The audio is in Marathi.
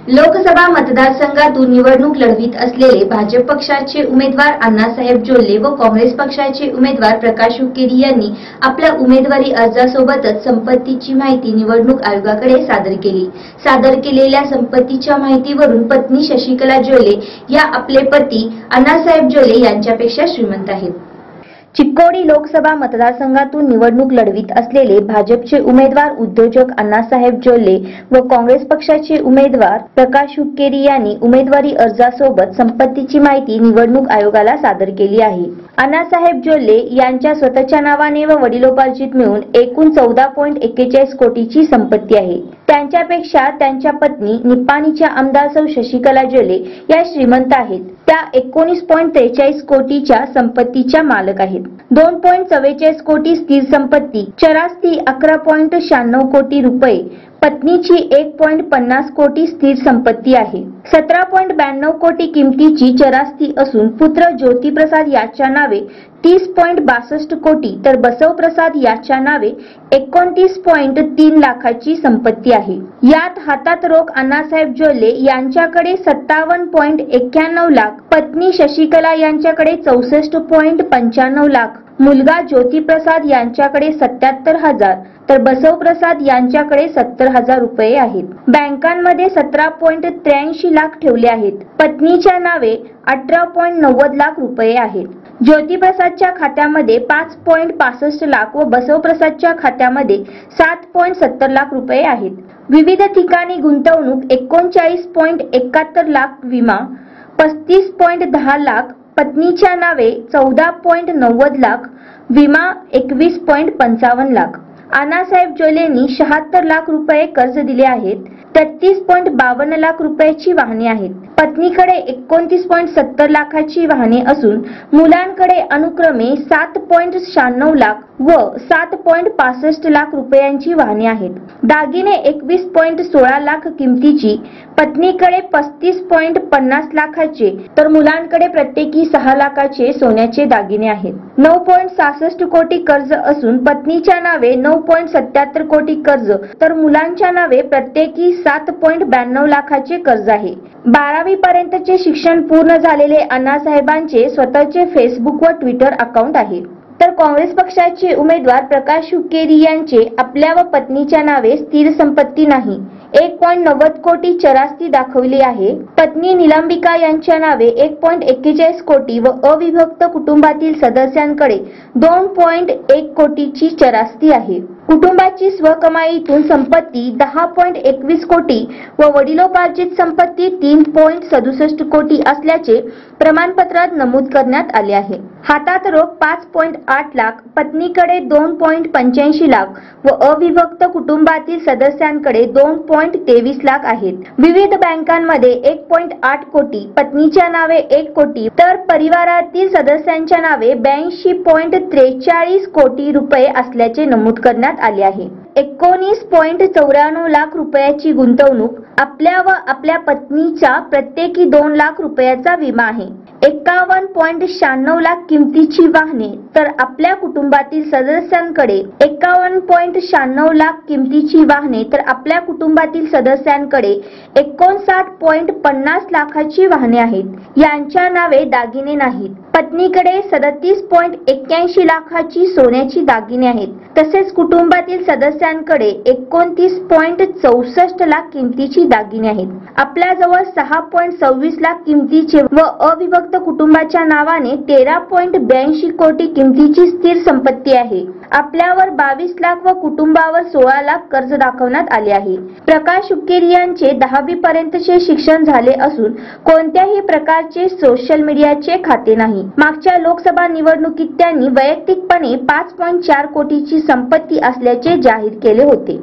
लोकसभा मतदारसंघातून निवडणूक लढवित असलेले भाजप पक्षाचे उमेदवार अण्णासाहेब जोल्ले व काँग्रेस पक्षाचे उमेदवार प्रकाश हुक्केरी यांनी आपल्या उमेदवारी अर्जासोबतच संपत्तीची माहिती निवडणूक आयोगाकडे सादर केली। सादर केलेल्या संपत्तीच्या माहितीवरून पत्नी शशिकला जोल्ले या आपले पती अण्णासाहेब जोल्ले यांच्यापेक्षा श्रीमंत आहेत। चिक्कोडी लोकसभा मतदारसंघातून निवडणूक लढवित असलेले भाजपचे उमेदवार उद्योजक अण्णासाहेब जोल्ले व काँग्रेस पक्षाचे उमेदवार प्रकाश हुक्केरी यांनी उमेदवारी अर्जासोबत संपत्तीची माहिती निवडणूक आयोगाला सादर केली आहे। अण्णासाहेब जोल्ले यांच्या स्वतःच्या नावाने व वडिलोपार्जित मिळून एकूण 14.41 कोटीची संपत्ती आहे। त्यांच्यापेक्षा त्यांच्या पत्नी निपाणीच्या आमदार सौ शशिकला जोल्ले या श्रीमंत आहेत। त्या 19.43 कोटीच्या संपत्तीच्या मालक आहेत। 2.44 कोटी स्थिर संपत्ती, चरास्ती 11.96 कोटी रुपये, पत्नीची 1.50 कोटी स्थिर संपत्ती आहे। 17.92 कोटी किमतीची चरास्ती असून पुत्र ज्योतिप्रसाद याच्या नावे 30.62 कोटी तर बसवप्रसाद याच्या नावे 29.3 लाखाची संपत्ती आहे। यात हातात रोख अण्णासाहेब जोल्ले यांच्याकडे 57.91 लाख, पत्नी शशिकला यांच्याकडे 64.95 लाख, मुलगा ज्योतिप्रसाद यांच्याकडे 77,000 तर बसवप्रसाद यांच्याकडे 70,000 रुपये आहेत। बँकांमध्ये 17.83 लाख ठेवले आहेत। पत्नीच्या नावे 18.90 लाख रुपये आहेत। ज्योतिप्रसादच्या खात्यामध्ये 5.65 लाख व बसवप्रसादच्या खात्यामध्ये 7.70 लाख रुपये आहेत। विविध ठिकाणी गुंतवणूक 39.71 लाख, विमा 35.10 लाख, पत्नीच्या नावे 14.90 लाख, विमा 21.55 लाख। अण्णासाहेब जोल्लेंनी 76 लाख रुपये कर्ज दिले आहेत। 33.52 लाख रुपयाची वाहने आहेत। पत्नीकडे 29.70 लाखाची वाहने असून मुलांकडे अनुक्रमे 7.96 लाख व 7.65 लाख रुपयांची वाहने आहेत। दागिने 21.16 लाख किमतीची, पत्नीकडे 35.50 लाखाचे तर मुलांकडे प्रत्येकी 6 लाखाचे सोन्याचे दागिने आहेत। 9.66 कोटी कर्ज असून पत्नीच्या नावे 9.77 कोटी कर्ज तर मुलांच्या नावे प्रत्येकी 7.92 लाखाचे कर्ज आहे। 12वी पर्यंतचे शिक्षण पूर्ण झालेले अण्णासाहेबांचे स्वतःचे फेसबुक व ट्विटर अकाउंट आहे। तर काँग्रेस पक्षाचे उमेदवार प्रकाश हुक्केरी यांचे आपल्या व पत्नीच्या नावे स्थिर संपत्ती नाही। 1.90 कोटी चरास्ती दाखवली आहे। पत्नी निलंबिका यांच्या नावे 1.41 कोटी व अविभक्त कुटुंबातील सदस्यांकडे 2.1 कोटीची चरास्ती आहे। कुटुंबाची स्वकमाईतून संपत्ती 10.21 कोटी व वडिलोपार्जित संपत्ती 3.67 कोटी असल्याचे प्रमाणपत्रात नमूद करण्यात आले आहे। हातात रोख 5.8 लाख, पत्नीकडे 2.85 लाख व अविभक्त कुटुंबातील सदस्यांकडे 2.23 लाख आहेत। विविध बँकांमध्ये 1.8 कोटी, पत्नीच्या नावे 1 कोटी तर परिवारातील सदस्यांच्या नावे 82.43 कोटी रुपये असल्याचे नमूद करण्यात आले आहे। 19.94 लाख रुपयाची गुंतवणूक, आपल्या व आपल्या पत्नीचा प्रत्येकी 2 लाख रुपयाचा विमा आहे। 51.96 लाख किमतीची वाहने तर आपल्या कुटुंबातील सदस्यांकडे 51.96 लाख किमतीची वाहने तर आपल्या कुटुंबातील सदस्यांकडे 59.50 लाखाची वाहने आहेत। यांच्या नावे दागिने नाहीत। पत्नीकडे 37.81 लाखाची सोन्याची दागिने आहेत। तसेच कुटुंबातील सदस्यांकडे 29.64 लाख किमतीची दागिने आहेत। आपल्याजवळ 6.26 लाख किमतीचे व अविभक्त कुटुंबाच्या नावाने 13.82 कोटी किमतीची स्थिर संपत्ती आहे। आपल्यावर 22 लाख व कुटुंबावर 16 लाख कर्ज दाखवण्यात आले आहे। प्रकाश हुक्केरी यांचे 10वी पर्यंतचे शिक्षण झाले असून कोणत्याही प्रकारचे सोशल मीडियाचे खाते नाही। मागच्या लोकसभा निवडणुकीत त्यांनी वैयक्तिकपणे 5.4 कोटीची संपत्ती असल्याचे जाहीर केले होते।